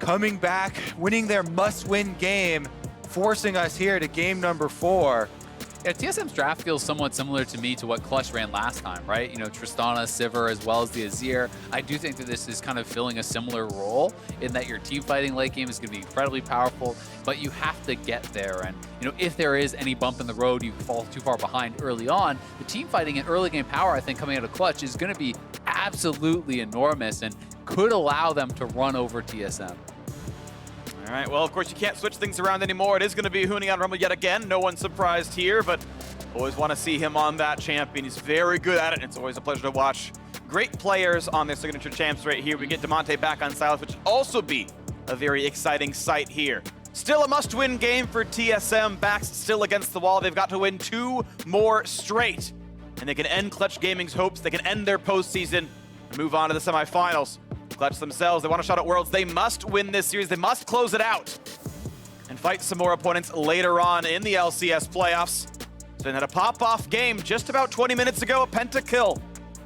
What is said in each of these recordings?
coming back, winning their must-win game, forcing us here to game number 4. Yeah, TSM's draft feels somewhat similar to me to what Clutch ran last time, right? You know, Tristana, Sivir, as well as the Azir. I do think that this is kind of filling a similar role in that your team fighting late game is going to be incredibly powerful, but you have to get there. And, you know, if there is any bump in the road, you fall too far behind early on, the team fighting and early game power, I think, coming out of Clutch is going to be absolutely enormous and could allow them to run over TSM. All right, well, of course, you can't switch things around anymore. It is going to be Huni on Rumble yet again. No one's surprised here, but always want to see him on that champion. He's very good at it, and it's always a pleasure to watch great players on their signature champs right here. We get Demonte back on Silas, which will also be a very exciting sight here. Still a must-win game for TSM. Backs still against the wall. They've got to win 2 more straight, and they can end Clutch Gaming's hopes. They can end their postseason and move on to the semifinals. Clutch themselves, they want a shot at Worlds. They must win this series. They must close it out and fight some more opponents later on in the LCS playoffs. So they had a pop-off game just about 20 minutes ago, a pentakill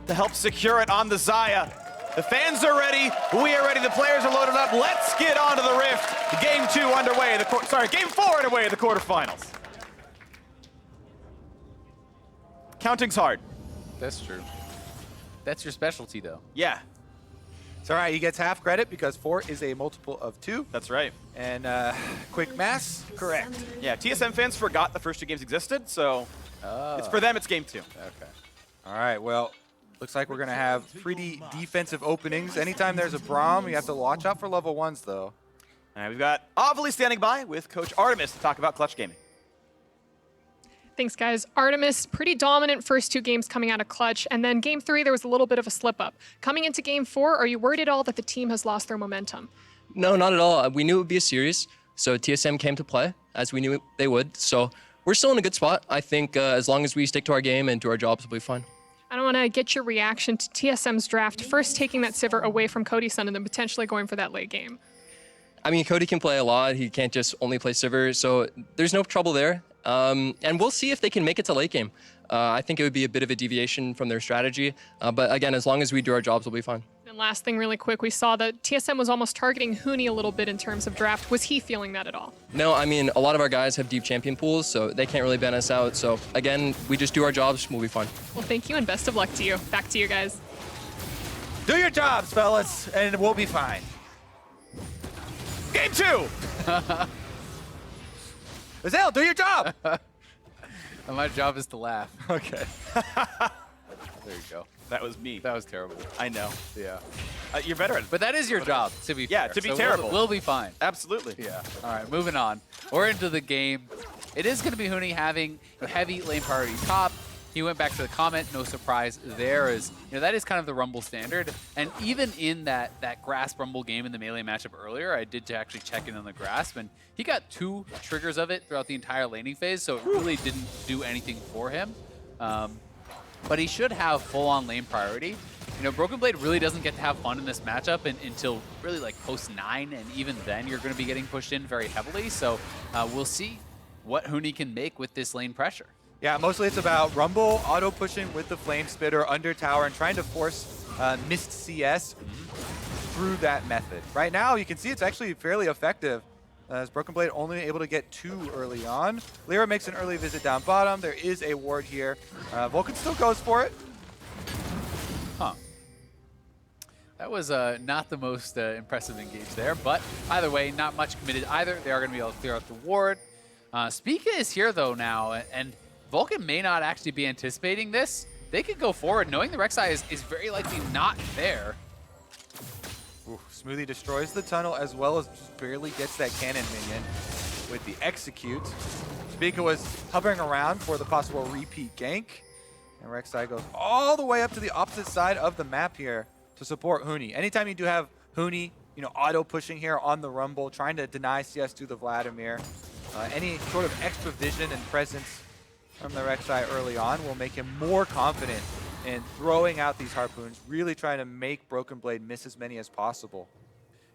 to help secure it on the Xayah. The fans are ready. We are ready. The players are loaded up. Let's get on to the Rift. Game 2 underway. Game 4 underway in the quarterfinals. Counting's hard. That's true. That's your specialty, though. Yeah. It's all right, he gets half credit because 4 is a multiple of 2. That's right. And quick mass, correct. Yeah, TSM fans forgot the first 2 games existed, so it's for them, it's game 2. Okay. All right, well, looks like we're going to have pretty defensive openings. Anytime there's a Braum, you have to watch out for level 1s, though. All right, we've got Ovely standing by with Coach Artemis to talk about Clutch Gaming. Thanks, guys. Artemis, pretty dominant first 2 games coming out of Clutch, and then game 3, there was a little bit of a slip-up. Coming into game 4, are you worried at all that the team has lost their momentum? No, not at all. We knew it would be a series, so TSM came to play, as we knew they would. So we're still in a good spot. I think as long as we stick to our game and do our jobs, we'll be fine. I don't want to get your reaction to TSM's draft, first taking that Sivir away from Cody's son and then potentially going for that late game. I mean, Cody can play a lot. He can't just only play Sivir, so there's no trouble there. And we'll see if they can make it to late game. I think it would be a bit of a deviation from their strategy. But again, as long as we do our jobs, we'll be fine. And last thing really quick, we saw that TSM was almost targeting Huni a little bit in terms of draft. Was he feeling that at all? No, I mean, a lot of our guys have deep champion pools, so they can't really ban us out. So again, we just do our jobs, we'll be fine. Well, thank you and best of luck to you. Back to you guys. Do your jobs, fellas, and we'll be fine. Game 2! Azale, do your job! And my job is to laugh. Okay. There you go. That was me. That was terrible. I know. Yeah. You're veteran. But that is your job, to be Yeah, fair. to be So terrible. We'll be fine. Absolutely. Yeah. All right, moving on. We're into the game. It is going to be Huni having a heavy lane priority top. He went back to the comment, no surprise there, is, you know, that is kind of the Rumble standard. And even in that Grasp Rumble game in the melee matchup earlier, I did actually check in on the Grasp, and he got 2 triggers of it throughout the entire laning phase, so it really didn't do anything for him. But he should have full-on lane priority. You know, Broken Blade really doesn't get to have fun in this matchup until really like post 9, and even then you're going to be getting pushed in very heavily. So we'll see what Huni can make with this lane pressure. Yeah, mostly it's about Rumble, auto-pushing with the Flame Spitter under tower and trying to force Mist CS through that method. Right now, you can see it's actually fairly effective as Broken Blade only able to get 2 early on. Lyra makes an early visit down bottom. There is a ward here. Vulcan still goes for it. Huh. That was not the most impressive engage there, but either way, not much committed either. They are going to be able to clear out the ward. Spica is here, though, now, and Vulcan may not actually be anticipating this. They could go forward, knowing the Rek'Sai is very likely not there. Ooh, Smoothie destroys the tunnel as well as just barely gets that cannon minion with the execute. Spica was hovering around for the possible repeat gank. And Rek'Sai goes all the way up to the opposite side of the map here to support Huni. Anytime you do have Huni, you know, auto-pushing here on the Rumble, trying to deny CS to the Vladimir, any sort of extra vision and presence from the Rek'Sai early on will make him more confident in throwing out these harpoons, really trying to make Broken Blade miss as many as possible.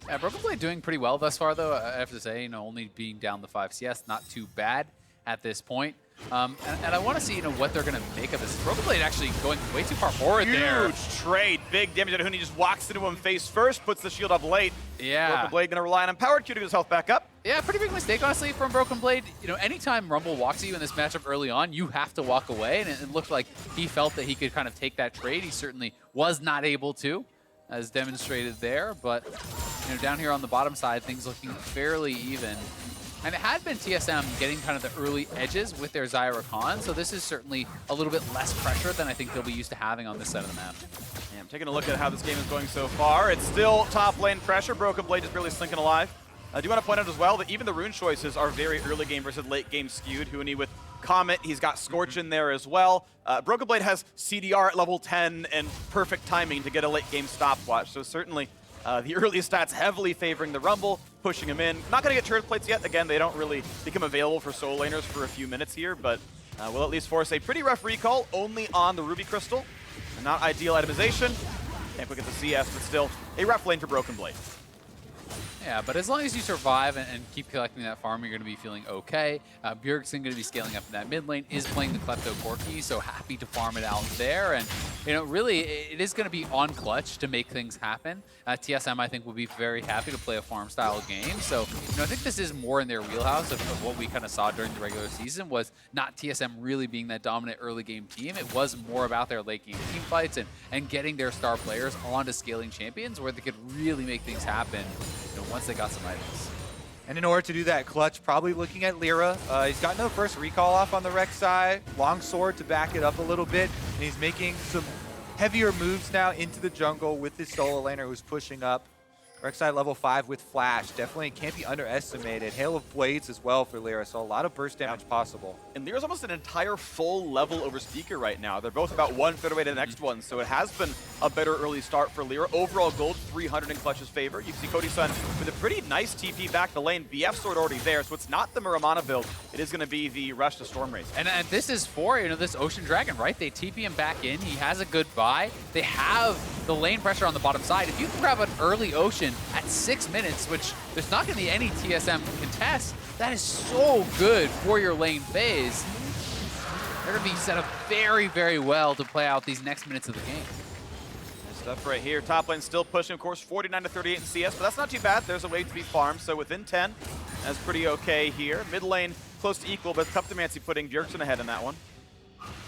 Yeah, Broken Blade doing pretty well thus far, though. I have to say, you know, only being down the 5 CS, not too bad at this point. And I want to see what they're going to make of this. Broken Blade actually going way too far forward there. Huge trade, big damage at Huni, just walks into him face first, puts the shield up late. Yeah. Broken Blade gonna rely on Empowered Q to get his health back up. Yeah, pretty big mistake, honestly, from Broken Blade. Anytime Rumble walks at you in this matchup early on, you have to walk away, and it looked like he felt that he could kind of take that trade. He certainly was not able to, as demonstrated there, but down here on the bottom side, things looking fairly even. And it had been TSM getting kind of the early edges with their Zyra Khan, so this is certainly a little bit less pressure than I think they'll be used to having on this side of the map. Yeah, I'm taking a look at how this game is going so far. It's still top lane pressure. Broken Blade just barely slinking alive. I do want to point out as well that even the rune choices are very early game versus late game skewed. Huni with Comet, he's got Scorch in there as well. Broken Blade has CDR at level 10 and perfect timing to get a late game stopwatch, so certainly the early stats heavily favoring the Rumble, pushing him in. Not going to get turret plates yet. Again, they don't really become available for solo laners for a few minutes here, but will at least force a pretty rough recall only on the Ruby Crystal. And not ideal itemization. Can't quite get the CS, but still a rough lane for Broken Blade. Yeah, but as long as you survive and keep collecting that farm, you're going to be feeling okay. Bjergsen going to be scaling up in that mid lane, is playing the Klepto Corki, so happy to farm it out there. And, really, it is going to be on Clutch to make things happen. TSM, I think, will be very happy to play a farm-style game. So, I think this is more in their wheelhouse of what we kind of saw during the regular season, was not TSM really being that dominant early game team. It was more about their late game team fights and getting their star players onto scaling champions where they could really make things happen once they got some items. And in order to do that, Clutch probably looking at Lyra. He's gotten the first recall off on the Rek'Sai, long sword to back it up a little bit, and he's making some heavier moves now into the jungle with his solo laner who's pushing up. Rek'Sai level 5 with Flash, definitely can't be underestimated. Hail of Blades as well for Lyra, so a lot of burst damage possible. And Lyra's almost an entire full level over Speaker right now. They're both about 1/3 away to the next one, so it has been a better early start for Lyra. Overall gold, 300 in Clutch's favor. You can see Cody Sun with a pretty nice TP back the lane. BF sword already there, so it's not the Muramana build. It is going to be the rush to Stormraze. And this is for, this Ocean Dragon, right? They TP him back in. He has a good buy. They have the lane pressure on the bottom side. If you can grab an early Ocean at 6 minutes, which there's not going to be any TSM contest, that is so good for your lane phase. They're going to be set up very, very well to play out these next minutes of the game. Nice stuff right here. Top lane still pushing, of course, 49 to 38 in CS, but that's not too bad. There's a way to be farmed, so within 10, that's pretty okay here. Mid lane close to equal, but tough Demancy putting Bjergsen ahead in that one.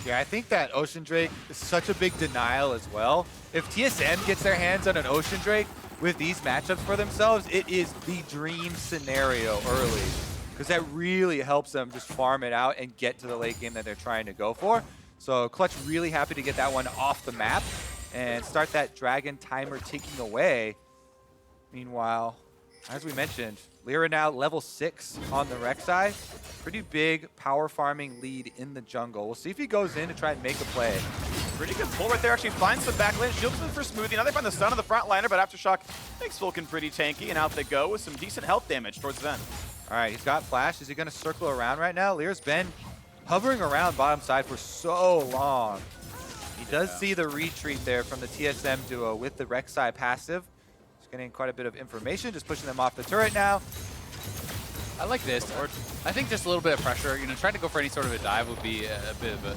Yeah, I think that Ocean Drake is such a big denial as well. If TSM gets their hands on an Ocean Drake with these matchups for themselves, it is the dream scenario early, because that really helps them just farm it out and get to the late game that they're trying to go for. So Clutch really happy to get that one off the map and start that dragon timer ticking away. Meanwhile, as we mentioned, Lyra now level 6 on the Rek'Sai. Pretty big power farming lead in the jungle. We'll see if he goes in to try and make a play. Pretty good pull right there. Actually finds some back lane. Shields in for Smoothie. Now they find the stun of the front liner, but Aftershock makes Vulcan pretty tanky, and out they go with some decent health damage towards the end. All right, he's got Flash. Is he going to circle around right now? Lyra's been hovering around bottom side for so long. He does see the retreat there from the TSM duo with the Rek'Sai passive. He's getting quite a bit of information, just pushing them off the turret now. I like this. I think just a little bit of pressure. Trying to go for any sort of a dive would be a bit of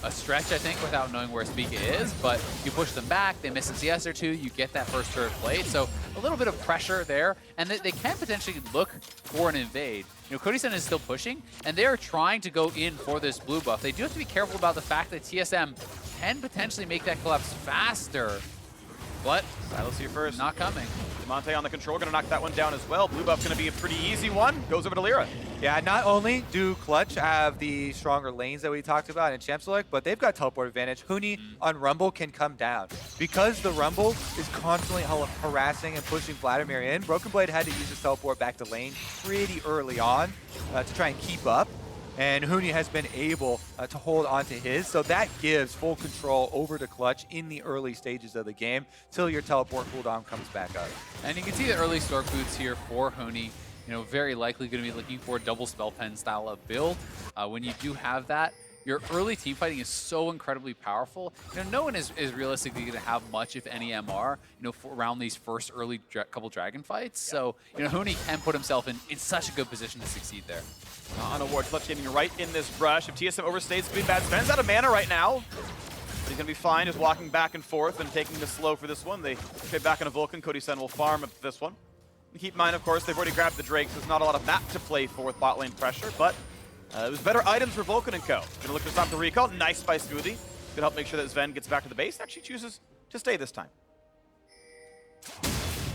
a stretch, I think, without knowing where Spica is. But you push them back, they miss a CS or two, you get that first turret plate. So a little bit of pressure there, and they can potentially look for an invade. Cody-san is still pushing, and they're trying to go in for this blue buff. They do have to be careful about the fact that TSM can potentially make that collapse faster. But Silas here first. Not coming. Demonte on the control, going to knock that one down as well. Blue buff's going to be a pretty easy one. Goes over to Lyra. Yeah, not only do Clutch have the stronger lanes that we talked about in Champ Select, but they've got teleport advantage. Huni on Rumble can come down. Because the Rumble is constantly harassing and pushing Vladimir in, Broken Blade had to use his teleport back to lane pretty early on to try and keep up. And Huni has been able to hold onto his, so that gives full control over to Clutch in the early stages of the game till your teleport cooldown comes back up. And you can see the early Stork boots here for Huni. Very likely going to be looking for a double spell pen style of build. When you do have that, your early team fighting is so incredibly powerful. No one is realistically going to have much, if any, MR, around these first early couple dragon fights. So, Huni can put himself in such a good position to succeed there. On a ward, Clutch Gaming right in this brush. If TSM overstays, it's going to be bad. Sven's out of mana right now. He's going to be fine just walking back and forth and taking this slow for this one. They trade back on a Vulcan. Cody Sen will farm up this one. And keep in mind, of course, they've already grabbed the Drake, so there's not a lot of map to play for with bot lane pressure, but it was better items for Vulcan and co. Going to look to stop the recall. Nice by Smoothie. Going to help make sure that Sven gets back to the base. Actually chooses to stay this time.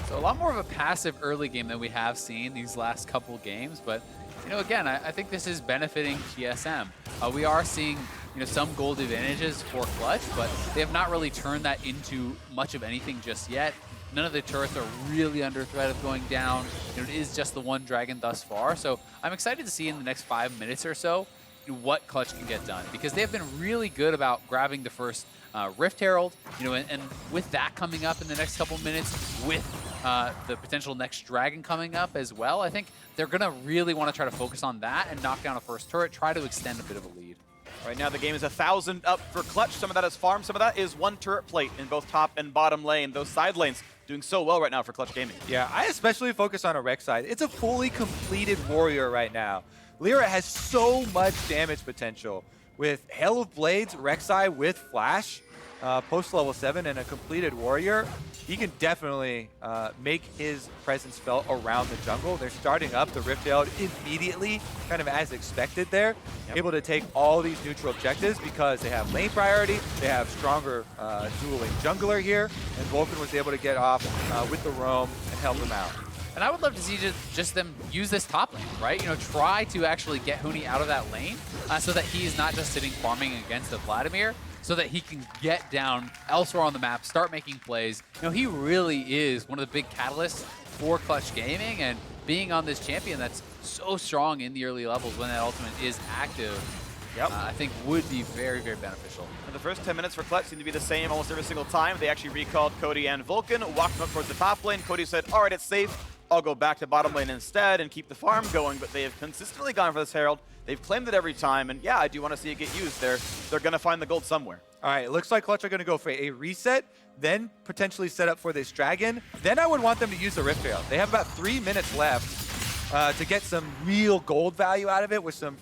So a lot more of a passive early game than we have seen these last couple games, but again, I think this is benefiting TSM. We are seeing some gold advantages for Clutch, but they have not really turned that into much of anything just yet. None of the turrets are really under threat of going down. It is just the one dragon thus far, so I'm excited to see in the next 5 minutes or so what Clutch can get done, because they have been really good about grabbing the first Rift Herald, and with that coming up in the next couple minutes, with the potential next dragon coming up as well, I think they're going to really want to try to focus on that and knock down a first turret, try to extend a bit of a lead. Right now the game is 1,000 up for Clutch. Some of that is farm, some of that is one turret plate in both top and bottom lane. Those side lanes doing so well right now for Clutch Gaming. Yeah, I especially focus on a Rex side. It's a fully completed warrior right now. Lyra has so much damage potential with Hail of Blades, Rek'Sai with Flash, post level 7 and a completed warrior. He can definitely make his presence felt around the jungle. They're starting up the Rift Herald immediately, kind of as expected there. Yep. Able to take all these neutral objectives because they have lane priority, they have stronger dual lane jungler here, and Vulcan was able to get off with the roam and help him out. And I would love to see just them use this top lane, right? Try to actually get Huni out of that lane so that he's not just sitting farming against the Vladimir, so that he can get down elsewhere on the map, start making plays. He really is one of the big catalysts for Clutch Gaming, and being on this champion that's so strong in the early levels when that ultimate is active, I think would be very, very beneficial. And the first 10 minutes for Clutch seem to be the same almost every single time. They actually recalled Cody and Vulcan, walked them up towards the top lane. Cody said, all right, it's safe. I'll go back to bottom lane instead and keep the farm going, but they have consistently gone for this Herald. They've claimed it every time, and yeah, I do want to see it get used. They're going to find the gold somewhere. All right, it looks like Clutch are going to go for a reset, then potentially set up for this dragon. Then I would want them to use the Rift Herald. They have about 3 minutes left to get some real gold value out of it with some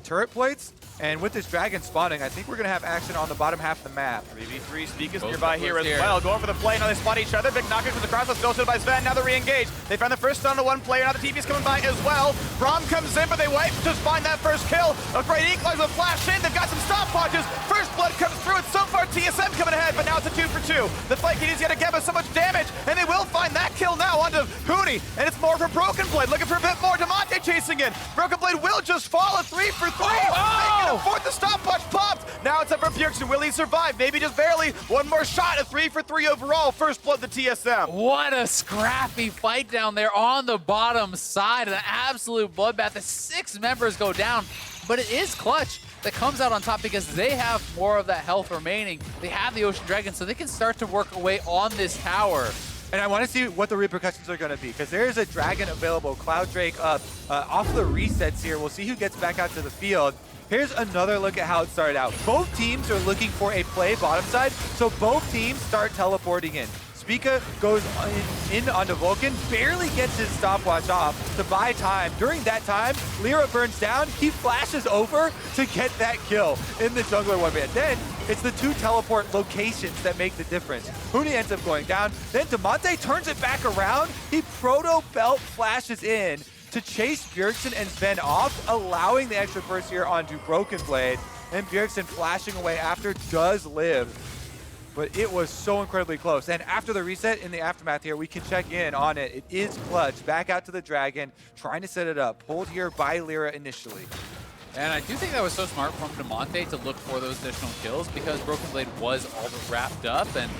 turret plates. And with this dragon spawning, I think we're going to have action on the bottom half of the map. 3v3, Speak is nearby here as well. Going for the play, now they spot each other. Big knockers with the cross, let's go to by Sven. Now they're re-engaged. They found the first stun on one player, now the TP's coming by as well. Braum comes in, but they wipe to find that first kill. A great equalizer with flash in, they've got some stopwatches. First blood comes through, and so far TSM coming ahead, but now it's a 2 for 2. The fight continues to get so much damage, and they will find that kill now onto Huni, and it's more for Broken Blade, looking for a bit more. Demonte chasing in. Broken Blade will just fall, a 3 for 3. They can afford the stopwatch. Popped. Now it's up for Bjergsen. Will he survive? Maybe just barely. One more shot. A 3 for 3 overall. First blood to TSM. What a scrappy fight down there on the bottom side. An absolute bloodbath. The 6 members go down, but it is Clutch that comes out on top because they have more of that health remaining. They have the Ocean Dragon, so they can start to work away on this tower. And I want to see what the repercussions are going to be, because there is a dragon available. Cloud Drake up off the resets here. We'll see who gets back out to the field. Here's another look at how it started out. Both teams are looking for a play bottom side, so both teams start teleporting in. Spica goes in onto Vulcan, barely gets his stopwatch off to buy time. During that time, Lyra burns down. He flashes over to get that kill in the jungler 1v1. Then it's the 2 teleport locations that make the difference. Huni ends up going down. Then Demonte turns it back around. He proto belt flashes in to chase Bjergsen and Sven off, allowing the extra burst here onto Broken Blade. And Bjergsen flashing away after does live. But it was so incredibly close. And after the reset in the aftermath here, we can check in on it. It is Clutch, back out to the dragon, trying to set it up. Pulled here by Lyra initially. And I do think that was so smart from Demonte to look for those additional kills, because Broken Blade was all but wrapped up, and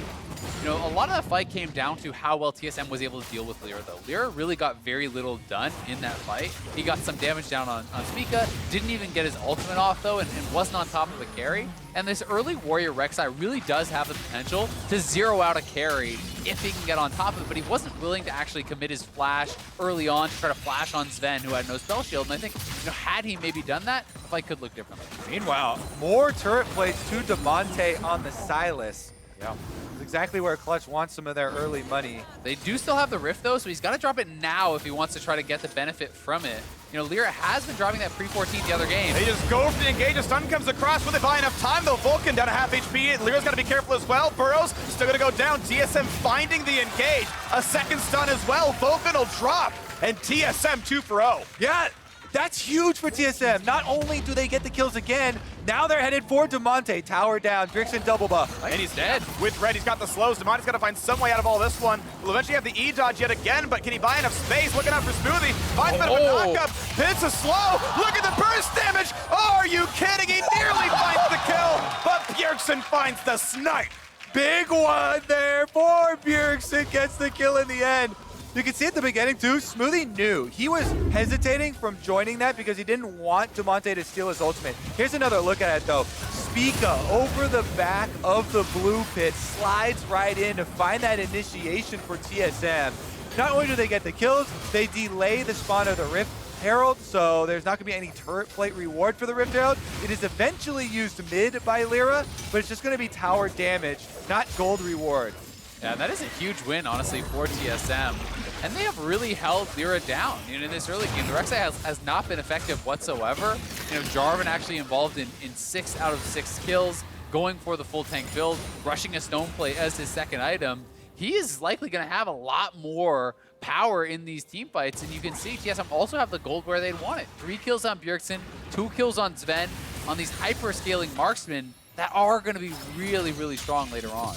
You know, a lot of the fight came down to how well TSM was able to deal with Lyra, though. Lyra really got very little done in that fight. He got some damage down on Spica, didn't even get his ultimate off, though, and wasn't on top of a carry. And this early Warrior Rek'Sai really does have the potential to zero out a carry if he can get on top of it, but he wasn't willing to actually commit his flash early on to try to flash on Sven, who had no spell shield. And I think, you know, had he maybe done that, the fight could look differently. Meanwhile, more turret plates to Damonte on the Sylas. Yeah. It's exactly where Clutch wants some of their early money. They do still have the Rift, though, so he's got to drop it now if he wants to try to get the benefit from it. You know, Lyra has been dropping that pre-14 the other game. They just go for the engage. A stun comes across. Will they buy enough time, though? Vulcan down to half HP. Lyra's got to be careful as well. Burrows still going to go down. TSM finding the engage. A second stun as well. Vulcan will drop. And TSM 2 for 0. Yeah, that's huge for TSM. Not only do they get the kills again, now they're headed for Damonte. Tower down, Drixon double buff. And he's dead. With red, he's got the slows. Damonte's got to find some way out of all this one. Will eventually have the E-dodge yet again, but can he buy enough space? Looking out for Smoothie. Finds a bit of a knockup. Hits a slow. Look at the burst damage. Oh, are you kidding? He nearly finds the kill, but Bjergsen finds the snipe. Big one there for Bjergsen. Gets the kill in the end. You can see at the beginning, too, Smoothie knew. He was hesitating from joining that because he didn't want Damonte to steal his ultimate. Here's another look at it, though. Spica over the back of the blue pit, slides right in to find that initiation for TSM. Not only do they get the kills, they delay the spawn of the Rift Herald, so there's not going to be any turret plate reward for the Rift Herald. It is eventually used mid by Lyra, but it's just going to be tower damage, not gold reward. Yeah, that is a huge win, honestly, for TSM. And they have really held Lyra down. You know, in this early game, the Rek'Sai has not been effective whatsoever. You know, Jarvan actually involved in 6 out of 6 kills, going for the full tank build, rushing a stone plate as his second item. He is likely going to have a lot more power in these team fights, and you can see TSM also have the gold where they'd want it. 3 kills on Bjergsen, 2 kills on Sven, on these hyper-scaling marksmen that are going to be really, really strong later on.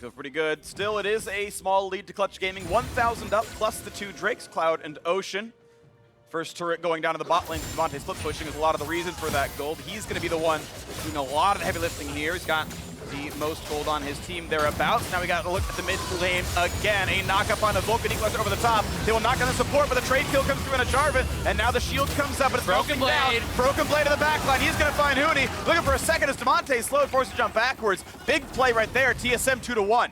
Feel pretty good. Still, it is a small lead to Clutch Gaming. 1,000 up, plus the 2 Drakes, Cloud and Ocean. First turret going down to the bot lane. Damonte split pushing is a lot of the reason for that gold. He's going to be the one doing a lot of heavy lifting here. He's got the most gold on his team thereabouts. Now we got to look at the mid lane again. A knock-up on the Vulcan Equalizer over the top. They will knock on the support, but the trade kill comes through on a Jarvan. And now the shield comes up, but it's Broken Blade. down. Broken Blade to the back line. He's going to find Huni. Looking for a second as Damonte slowed, forced to jump backwards. Big play right there. TSM 2-1.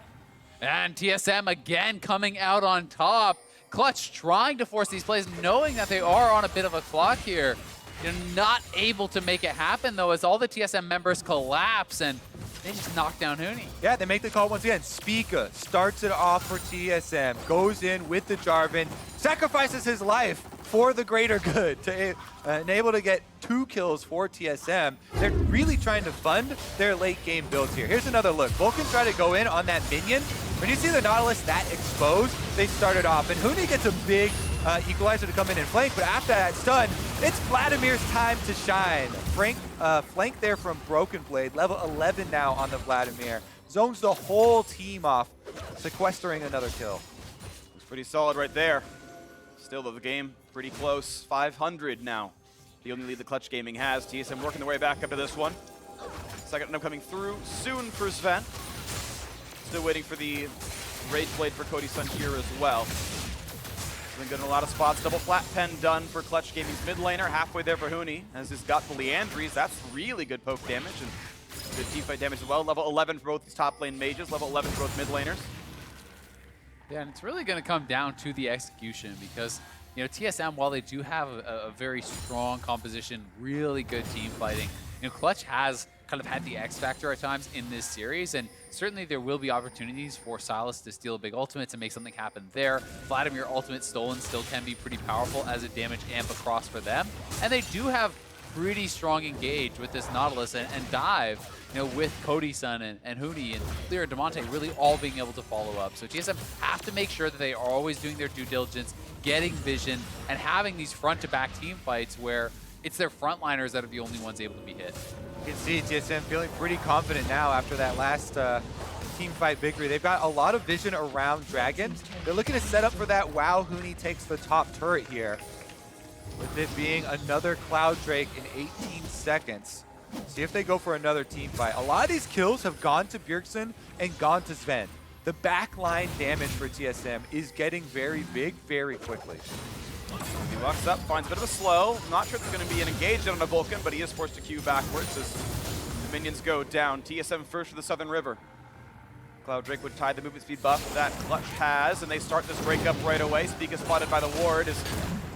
And TSM again coming out on top. Clutch trying to force these plays, knowing that they are on a bit of a clock here. You're not able to make it happen, though, as all the TSM members collapse, and they just knock down Huni. Yeah, they make the call once again. Spica starts it off for TSM, goes in with the Jarvan, sacrifices his life for the greater good to enable to get 2 kills for TSM. They're really trying to fund their late game builds here. Here's another look. Vulcan tried to go in on that minion. When you see the Nautilus that exposed, they started off, and Huni gets a big equalizer to come in and flank, but after that stun, it's Vladimir's time to shine. Flank there from Broken Blade, level 11 now on the Vladimir. Zones the whole team off, sequestering another kill. Looks pretty solid right there. Still, though, the game pretty close. 500 now. The only lead the Clutch Gaming has. TSM working their way back up to this one. Second one coming through soon for Sven. Still waiting for the Rage Blade for Cody's son here as well. Been good in a lot of spots. Double flat pen done for Clutch Gaming's mid laner. Halfway there for Huni, as he's got the Leandries. That's really good poke damage and good teamfight damage as well. Level 11 for both these top lane mages. Level 11 for both mid laners. Yeah, and it's really going to come down to the execution because, you know, TSM, while they do have a very strong composition, really good team fighting, you know, Clutch has kind of had the X factor at times in this series, and certainly there will be opportunities for Sylas to steal a big ultimate to make something happen there. Vladimir ultimate stolen still can be pretty powerful as a damage amp across for them, and they do have pretty strong engage with this Nautilus and dive, you know, with Cody-san and Huni and Lyra and Damonte really all being able to follow up. So TSM have to make sure that they are always doing their due diligence, getting vision, and having these front-to-back team fights where it's their frontliners that are the only ones able to be hit. You can see TSM feeling pretty confident now after that last team fight victory. They've got a lot of vision around Dragon. They're looking to set up for that while Huni takes the top turret here, with it being another Cloud Drake in 18 seconds. See if they go for another team fight. A lot of these kills have gone to Bjergsen and gone to Sven. the backline damage for TSM is getting very big very quickly. He walks up, finds a bit of a slow. Not sure if it's going to be an engage on a Vulcan, but he is forced to queue backwards as the minions go down. TSM first for the Southern River. Cloud Drake would tie the movement speed buff that Clutch has, and they start this breakup right away. Speak is spotted by the ward as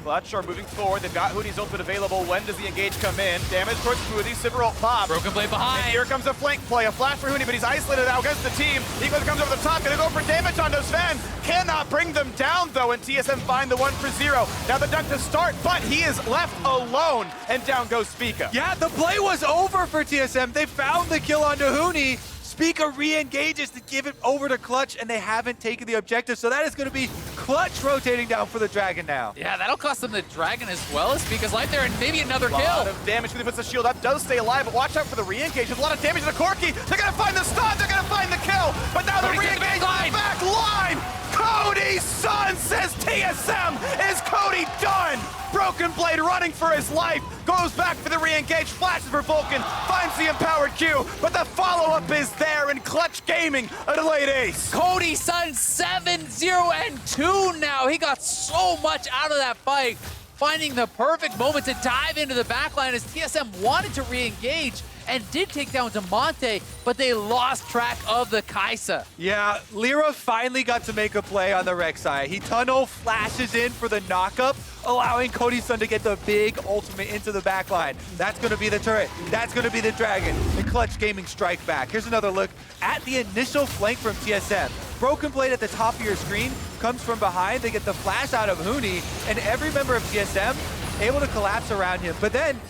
Clutch are moving forward. They've got Hoodie's ultimate available. When does the engage come in? Damage towards Smoothie. Sivir ult pop. Broken Blade behind. And here comes a flank play. A flash for Hoodie, but he's isolated now against the team. Eagles comes over the top. Gonna go for damage onto Sven. Cannot bring them down, though, and TSM find the 1 for 0. Now the dunk to start, but he is left alone, and down goes Spica. Yeah, the play was over for TSM. They found the kill onto Huni. Spica re-engages to give it over to Clutch, and they haven't taken the objective, so that is going to be Clutch rotating down for the Dragon now. Yeah, that'll cost them the Dragon as well as Spica's life there, and maybe another A lot kill. of damage when he puts the shield up, does stay alive, but watch out for the re-engage. There's a lot of damage to the Corki. They're gonna find the stun, they're gonna find the kill, but now the Cody's in the re-engage back on the back line. Cody's son says TSM. Is Cody done? Broken Blade running for his life, goes back for the re-engage, flashes for Vulcan, finds the empowered Q, but the follow-up is there, and Clutch Gaming a delayed ace. Cody Sun 7-0-2 now. He got so much out of that fight, finding the perfect moment to dive into the backline as TSM wanted to re-engage and did take down Demonte, but they lost track of the Kaisa. Yeah, Lyra finally got to make a play on the Rek'Sai. He tunnel flashes in for the knockup, allowing Cody Sun to get the big ultimate into the backline. That's going to be the turret. That's going to be the Dragon. And Clutch Gaming strike back. Here's another look at the initial flank from TSM. Broken Blade at the top of your screen comes from behind. They get the flash out of Huni, and every member of TSM able to collapse around him. But then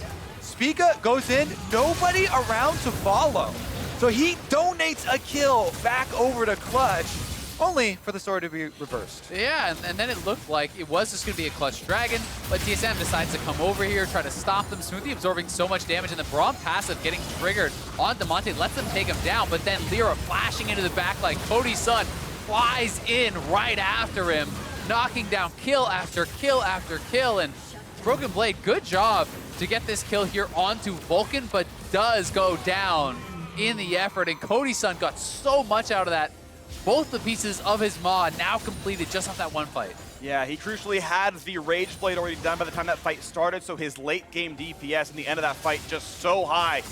Spica goes in, nobody around to follow. So he donates a kill back over to Clutch, only for the story to be reversed. Yeah, and then it looked like it was just going to be a Clutch Dragon, but TSM decides to come over here, try to stop them. Smoothie absorbing so much damage, and the Braum passive getting triggered on Demonte lets them take him down, but then Lyra flashing into the back like Cody Sun flies in right after him, knocking down kill after kill after kill, and Broken Blade, good job to get this kill here onto Vulcan, but does go down in the effort, and Cody Sun got so much out of that. Both the pieces of his mod now completed just off that one fight. Yeah, he crucially had the Rage Blade already done by the time that fight started, so his late game DPS in the end of that fight just so high.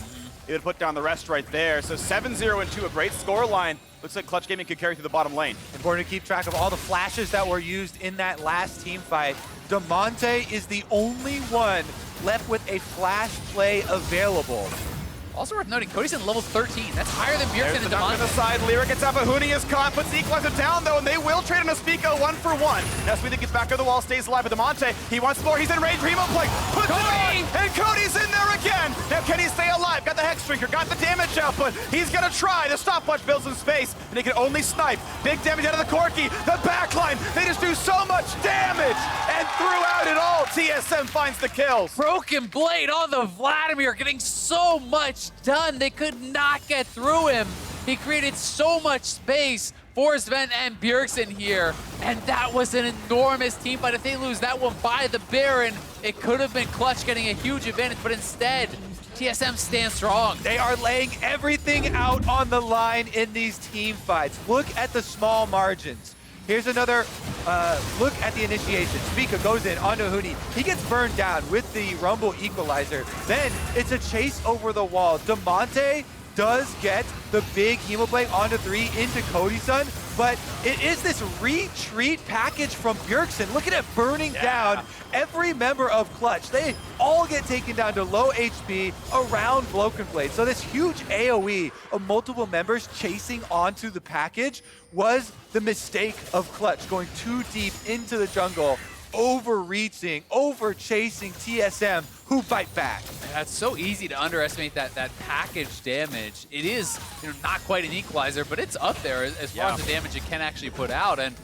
It would put down the rest right there. So 7-0-2, a great score line. Looks like Clutch Gaming could carry through the bottom lane. Important to keep track of all the flashes that were used in that last team fight. Demonte is the only one left with a flash play available. Also worth noting, Cody's in level 13. That's higher than Bjergsen There's and the dunk to the Demonte. side. Lyra gets up, Huni is caught, puts the equalizer down though, and they will trade him a Spica 1 for 1. Now Smoothie gets back to the wall, stays alive with Demonte. He wants more, he's in range, Primo play, puts it on, and Cody's in there again. Now can he stay alive? Got the Hex Drinker, got the damage output. He's gonna try. The stopwatch builds in space, and he can only snipe. Big damage out of the Corki, the backline. They just do so much damage, and throughout it all, TSM finds the kills. Broken Blade on the Vladimir, getting so much done. They could not get through him. He created so much space for Sven and Bjergsen here, and that was an enormous team fight. If they lose that one by the Baron, it could have been Clutch getting a huge advantage, but instead, TSM stands strong. They are laying everything out on the line in these team fights. Look at the small margins. Here's another look at the initiation. Spica goes in onto Huni. He gets burned down with the Rumble Equalizer. Then it's a chase over the wall. Demonte does get the big Hemoblade onto 3 into Cody Sun, but it is this retreat package from Bjergsen. Look at it burning down every member of Clutch. They all get taken down to low HP around Broken Blade. So this huge AoE of multiple members chasing onto the package was the mistake of Clutch, going too deep into the jungle, overreaching, over-chasing TSM, who fight back. Yeah, it's so easy to underestimate that package damage. It is, not quite an equalizer, but it's up there as far as the damage it can actually put out. And,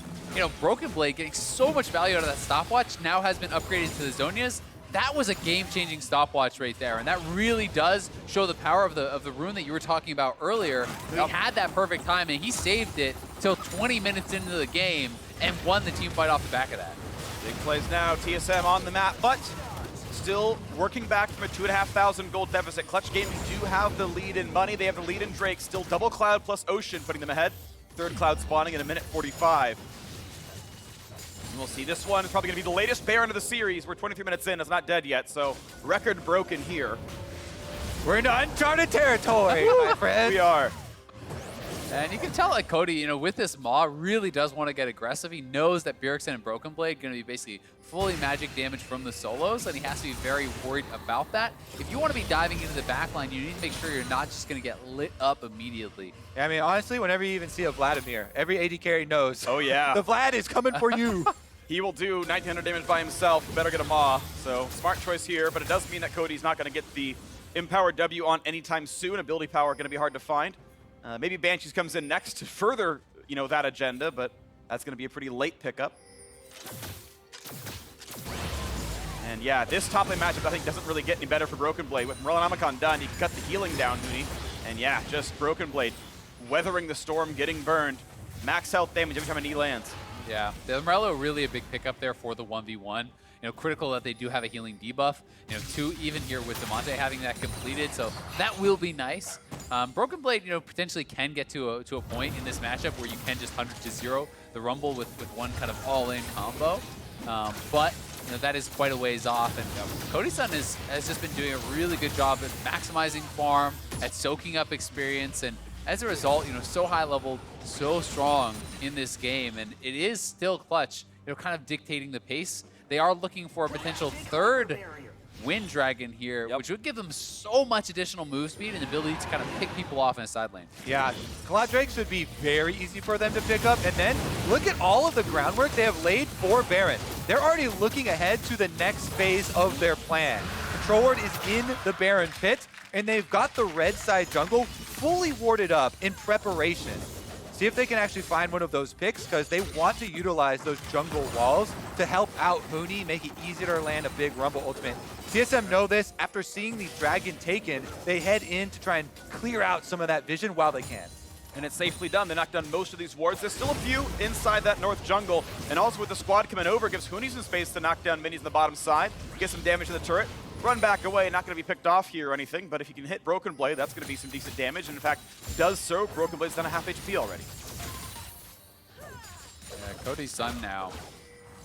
Broken Blade getting so much value out of that stopwatch now has been upgraded to the Zhonya's. That was a game-changing stopwatch right there, and that really does show the power of the rune that you were talking about earlier. He had that perfect time, and he saved it till 20 minutes into the game and won the team fight off the back of that. Big plays now, TSM on the map, but still working back from a 2,500 gold deficit. Clutch Gaming do have the lead in money. They have the lead in Drake. Still double Cloud plus Ocean putting them ahead. Third cloud spawning in a minute 45. And we'll see. This one is probably going to be the latest Baron of the series. We're 23 minutes in. It's not dead yet, so record broken here. We're in uncharted territory, my friend. We are. And you can tell, like, Cody, you know, with this Maw, really does want to get aggressive. He knows that Bjergsen and Broken Blade going to be basically fully magic damage from the solos, and he has to be very worried about that. If you want to be diving into the backline, you need to make sure you're not just going to get lit up immediately. Yeah, I mean, honestly, whenever you even see a Vladimir, every AD carry knows. Oh, yeah. The Vlad is coming for you. He will do 1900 damage by himself. Better get a Maw. So smart choice here, but it does mean that Cody's not going to get the Empowered W on anytime soon. Ability power going to be hard to find. Maybe Banshees comes in next to further, you know, that agenda, but that's going to be a pretty late pickup. And yeah, this top lane matchup I think doesn't really get any better for Broken Blade. With Merlinomicon done, he can cut the healing down, Huni. And yeah, just Broken Blade weathering the storm, getting burned. Max health damage every time a knee lands. Yeah, the Umbrella really a big pickup there for the 1v1. You know, critical that they do have a healing debuff. You know, 2 even here with Demonte having that completed, so that will be nice. Broken Blade, you know, potentially can get to a point in this matchup where you can just 100-0 the Rumble with one kind of all-in combo. But you know, that is quite a ways off, and Cody-san has just been doing a really good job at maximizing farm, at soaking up experience, and as a result, you know, so high level, so strong in this game, and it is still Clutch, you know, kind of dictating the pace. They are looking for a potential third Wind Dragon here, which would give them so much additional move speed and the ability to kind of pick people off in a side lane. Yeah, Cloud Drake should be very easy for them to pick up. And then look at all of the groundwork they have laid for Baron. They're already looking ahead to the next phase of their plan. Control Ward is in the Baron pit, and they've got the red side jungle fully warded up in preparation. See if they can actually find one of those picks, because they want to utilize those jungle walls to help out Huni, make it easier to land a big Rumble ultimate. TSM know this. After seeing the dragon taken, they head in to try and clear out some of that vision while they can. And it's safely done. They knocked down most of these wards. There's still a few inside that north jungle. And also with the squad coming over, gives Huni some space to knock down minions on the bottom side, get some damage to the turret, run back away. Not going to be picked off here or anything, but if you can hit Broken Blade, that's going to be some decent damage. And in fact, does so. Broken Blade's done a half HP already. Yeah, Cody's son now.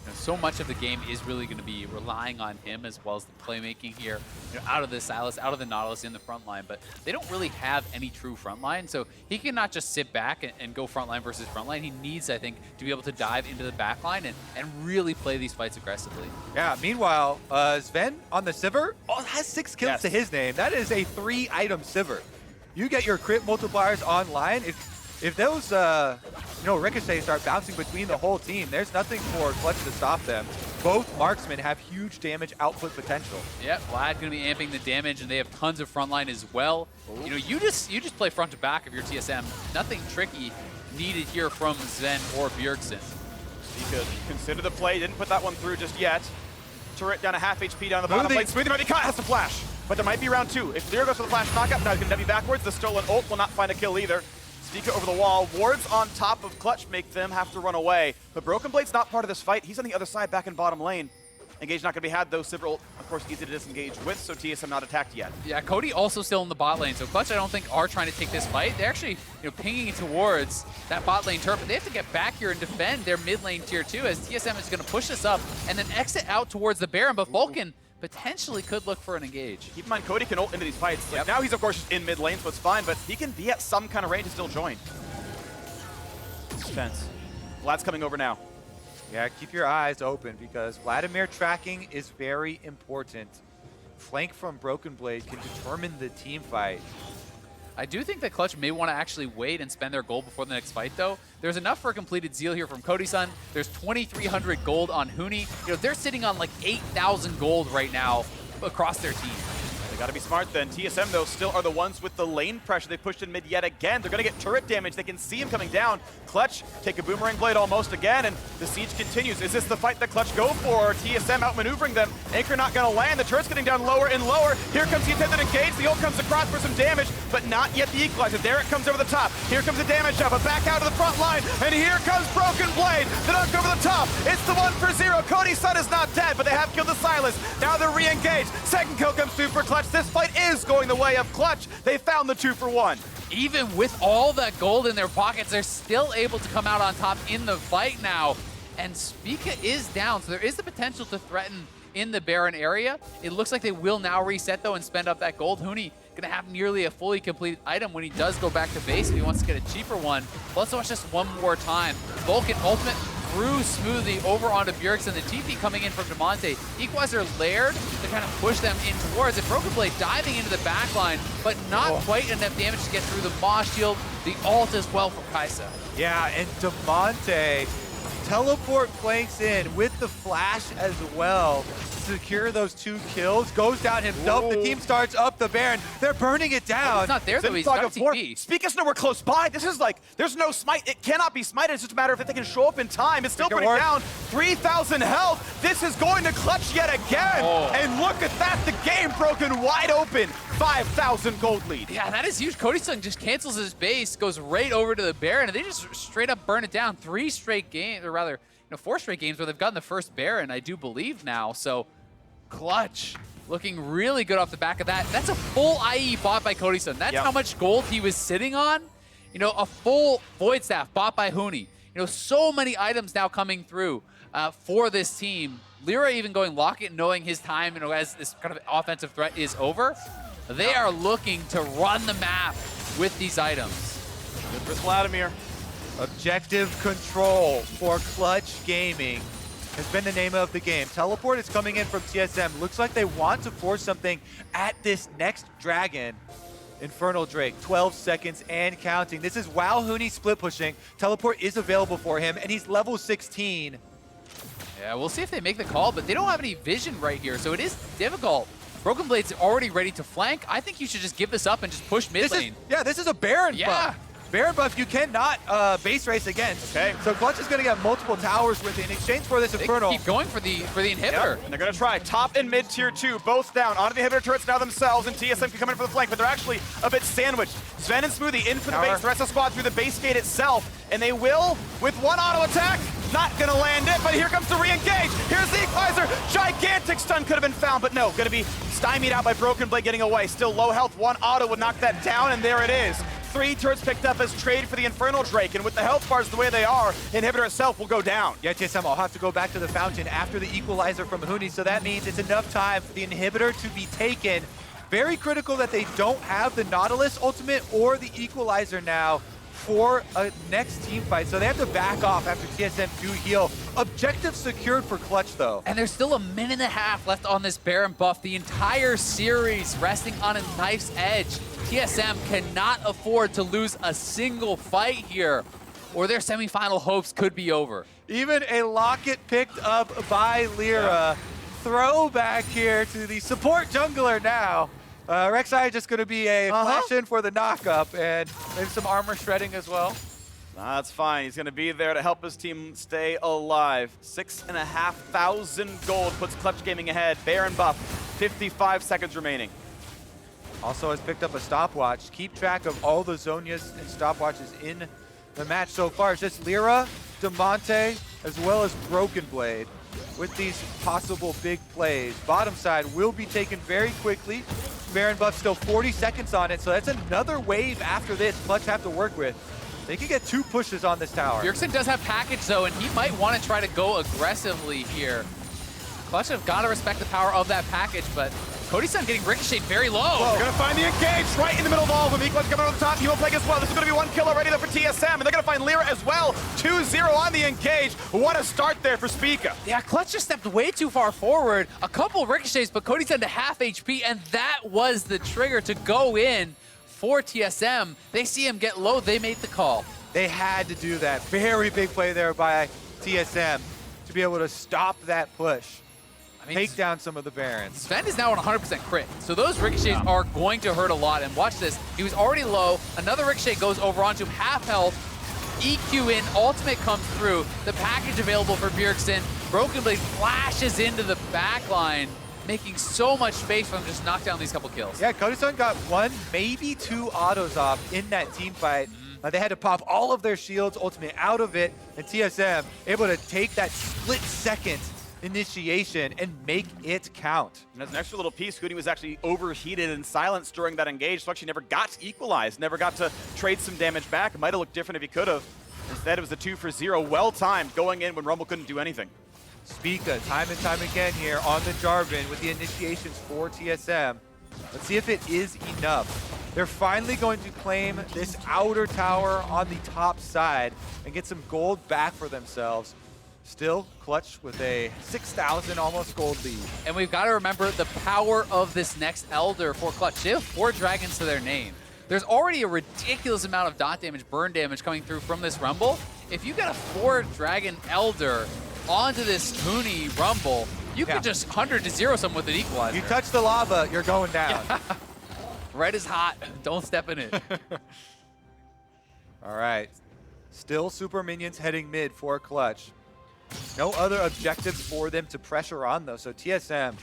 You know, so much of the game is really going to be relying on him as well as the playmaking here, you know, out of the Silas, out of the Nautilus in the front line, but they don't really have any true front line, so he cannot just sit back and go front line versus front line. He needs, I think, to be able to dive into the back line and really play these fights aggressively. Yeah, meanwhile, Sven on the Sivir has 6 kills to his name. That is a 3-item Sivir. You get your crit multipliers online. If those you know, ricochets start bouncing between the whole team, there's nothing for Clutch to stop them. Both marksmen have huge damage output potential. Yep, Vlad going to be amping the damage, and they have tons of frontline as well. You know, you just play front to back of your TSM. Nothing tricky needed here from Sven or Bjergsen. He could consider the play. Didn't put that one through just yet. Turret down a half HP down the bottom lane. Smoothie might be caught. Has to flash, but there might be round 2. If Clear goes for the flash knockup, now he's going to W backwards. The stolen ult will not find a kill either. Spica over the wall. Wards on top of Clutch make them have to run away. But Broken Blade's not part of this fight. He's on the other side back in bottom lane. Engage not going to be had, though. Sivir ult, of course, easy to disengage with, so TSM not attacked yet. Yeah, Cody also still in the bot lane, so Clutch I don't think are trying to take this fight. They're actually, you know, pinging towards that bot lane turret, but they have to get back here and defend their mid lane tier 2 as TSM is going to push this up and then exit out towards the Baron, but Vulcan potentially could look for an engage. Keep in mind, Cody can ult into these fights. Like, now he's, of course, just in mid lane, so it's fine, but he can be at some kind of range and still join. Suspense. Vlad's coming over now. Yeah, keep your eyes open because Vladimir tracking is very important. Flank from Broken Blade can determine the team fight. I do think that Clutch may want to actually wait and spend their gold before the next fight, though. There's enough for a completed Zeal here from Cody-san. There's 2,300 gold on Huni. You know, they're sitting on like 8,000 gold right now across their team. They got to be smart then. TSM, though, still are the ones with the lane pressure. They pushed in mid yet again. They're going to get turret damage. They can see him coming down. Clutch take a boomerang blade almost again, and the siege continues. Is this the fight that Clutch go for? TSM outmaneuvering them. Anchor not going to land. The turret's getting down lower and lower. Here comes the intended engage. The ult comes across for some damage, but not yet the equalizer. There it comes over the top. Here comes the damage shot, but back out to the front line, and here comes Broken Blade. The dunk over the top. It's the 1-for-0. Cody's son is not dead, but they have killed the Silas. Now they're re-engaged. Second kill comes through for Clutch. Clutch. This fight is going the way of Clutch. They found the 2-for-1. Even with all that gold in their pockets, they're still able to come out on top in the fight now. And Spica is down, so there is the potential to threaten in the Baron area. It looks like they will now reset, though, and spend up that gold. Huni gonna have nearly a fully completed item when he does go back to base if he wants to get a cheaper one. Let's watch this one more time. Vulcan ultimate through Smoothie over onto Bjergsen. The TP coming in from Demonte. Equalizer layered to kind of push them in towards it. Broken Blade diving into the backline, but not quite enough damage to get through the Moss shield. The ult as well from Kaisa. Yeah, and Demonte teleport flanks in with the flash as well. Secure those 2 kills, goes down himself. Whoa. The team starts up the Baron. They're burning it down. It's not there, though. He's got TP. Spica's nowhere close by. This is like, there's no smite. It cannot be smited. It's just a matter of if they can show up in time. It's still pretty down. 3,000 health. This is going to clutch yet again. And look at that. The game broken wide open. 5,000 gold lead. Yeah, that is huge. Cody Sung just cancels his base, goes right over to the Baron, and they just straight up burn it down. 3 straight games, or rather, 4 straight games where they've gotten the first Baron, I do believe now. So Clutch looking really good off the back of that. That's a full IE bought by Cody Sung. That's how much gold he was sitting on. A full Void Staff bought by Huni. So many items now coming through for this team. Lyra even going Locket, knowing his time, as this kind of offensive threat is over. They are looking to run the map with these items. Good for Vladimir. Objective control for Clutch Gaming has been the name of the game. Teleport is coming in from TSM. Looks like they want to force something at this next dragon. Infernal Drake, 12 seconds and counting. This is while Huni split pushing. Teleport is available for him, and he's level 16. Yeah, we'll see if they make the call, but they don't have any vision right here, so it is difficult. Broken Blade's already ready to flank. I think you should just give this up and just push mid lane. This is a Baron buff. Baron buff you cannot base race against. Okay. So Clutch is going to get multiple towers with it in exchange for this Infernal. Keep going for the inhibitor. And they're going to try top and mid tier 2, both down. Onto the inhibitor turrets now themselves, and TSM can come in for the flank, but they're actually a bit sandwiched. Sven and Smoothie in for the base. The rest of the squad through the base gate itself, and they will, with one auto attack, not going to land it, but here comes the re-engage. Here's the equalizer. Gigantic stun could have been found, but no, going to be stymied out by Broken Blade getting away. Still low health, one auto would knock that down, and there it is. 3 turrets picked up as trade for the Infernal Drake, and with the health bars the way they are, inhibitor itself will go down. Yeah, TSM will have to go back to the fountain after the equalizer from Huni, so that means it's enough time for the inhibitor to be taken. Very critical that they don't have the Nautilus ultimate or the equalizer now for a next team fight, so they have to back off after TSM do heal. Objective secured for Clutch, though. And there's still a minute and a half left on this Baron buff. The entire series resting on a knife's edge. TSM cannot afford to lose a single fight here, or their semifinal hopes could be over. Even a Locket picked up by Lyra. Throwback here to the support jungler now. Rek'Sai just going to be a flash in for the knock-up, and maybe some armor shredding as well. That's fine. He's going to be there to help his team stay alive. 6,500 gold puts Clutch Gaming ahead. Baron buff, 55 seconds remaining. Also has picked up a stopwatch. Keep track of all the Zhonyas and stopwatches in the match so far. It's just Lyra, Demonte, as well as Broken Blade with these possible big plays. Bottom side will be taken very quickly. Baron buff still 40 seconds on it, so that's another wave after this Clutch have to work with. They can get 2 pushes on this tower. Bjergsen does have package, though, and he might want to try to go aggressively here. Clutch have got to respect the power of that package, but Cody Sun getting ricocheted very low. They're going to find the engage right in the middle of all of them. Equalizer coming on the top. He will play as well. This is going to be 1 kill already, though, for TSM, and they're going to find Lyra as well. 2-0 on the engage. What a start there for Spica. Yeah, Clutch just stepped way too far forward. A couple ricochets, but Cody's down to half HP, and that was the trigger to go in for TSM. They see him get low. They made the call. They had to do that. Very big play there by TSM to be able to stop that push. Take down some of the Barons. Sven is now on 100% crit, so those ricochets are going to hurt a lot. And watch this, he was already low. Another ricochet goes over onto him, half health. EQ in, ultimate comes through. The package available for Bjergsen. Broken Blade flashes into the back line, making so much space for him to just knock down these couple kills. Yeah, Cody-san got 1, maybe 2 autos off in that team fight. They had to pop all of their shields, ultimate out of it, and TSM able to take that split second initiation and make it count. And as an extra little piece, Huni was actually overheated and silenced during that engage, so actually never got to equalize, never got to trade some damage back. It might have looked different if he could have. Instead, it was a 2 for 0, well-timed, going in when Rumble couldn't do anything. Spica, time and time again here on the Jarvan with the initiations for TSM. Let's see if it is enough. They're finally going to claim this outer tower on the top side and get some gold back for themselves. Still, Clutch with a 6,000 almost gold lead. And we've got to remember the power of this next Elder for Clutch. They have 4 dragons to their name. There's already a ridiculous amount of dot damage, burn damage coming through from this Rumble. If you get a 4-dragon Elder onto this Huni Rumble, you could just 100-0 someone with an equalizer. You touch the lava, you're going down. Red is hot. Don't step in it. All right. Still super minions heading mid for Clutch. No other objectives for them to pressure on, though. So TSM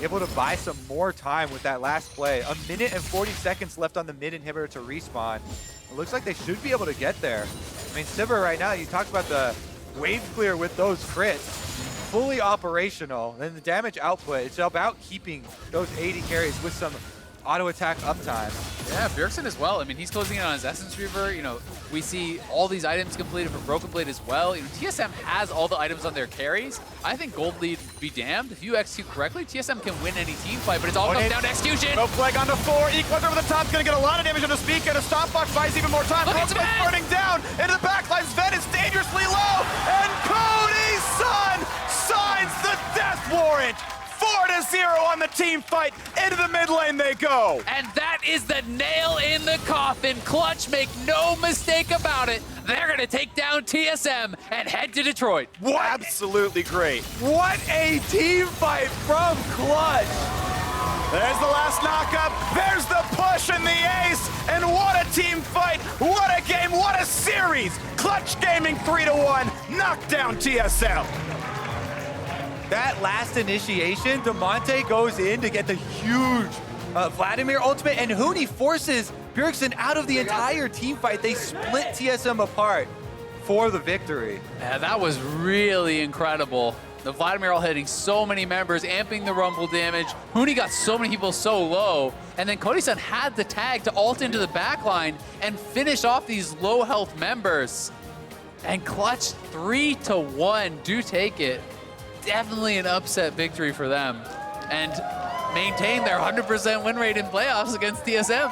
able to buy some more time with that last play. 1 minute and 40 seconds left on the mid inhibitor to respawn. It looks like they should be able to get there. I mean, Sivir right now, you talked about the wave clear with those crits. Fully operational. Then the damage output, it's about keeping those 80 carries with some auto attack uptime. Yeah, Bjergsen as well. I mean, he's closing in on his Essence Reaver. You know, we see all these items completed for Broken Blade as well. You know, TSM has all the items on their carries. I think gold lead be damned. If you execute correctly, TSM can win any team fight, but it's all comes down to execution. No flag onto 4. Equalizer over the top, gonna get a lot of damage on the Spica. The stopbox buys even more time. Look at Broken Sven! burning down into the backline. Sven is dangerously low, and Cody's son signs the death warrant. 4-0 on the team fight. Into the mid lane they go. And that is the nail in the coffin. Clutch, make no mistake about it. They're going to take down TSM and head to Detroit. What? Absolutely great. What a team fight from Clutch. There's the last knockup. There's the push and the ace. And what a team fight. What a game. What a series. Clutch Gaming 3-1. Knock down TSM. That last initiation, DeMonte goes in to get the huge Vladimir ultimate, and Huni forces Bjergsen out of the entire team fight. They split TSM apart for the victory. Yeah, that was really incredible. The Vladimir all hitting so many members, amping the Rumble damage. Huni got so many people so low, and then Cody-san had the tag to ult into the backline and finish off these low health members. And Clutch 3-1 do take it. Definitely an upset victory for them, and maintain their 100% win rate in playoffs against TSM.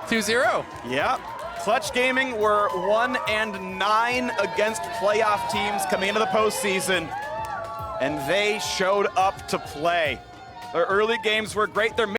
2-0. Yeah. Clutch Gaming were 1-9 against playoff teams coming into the postseason, and they showed up to play. Their early games were great. Their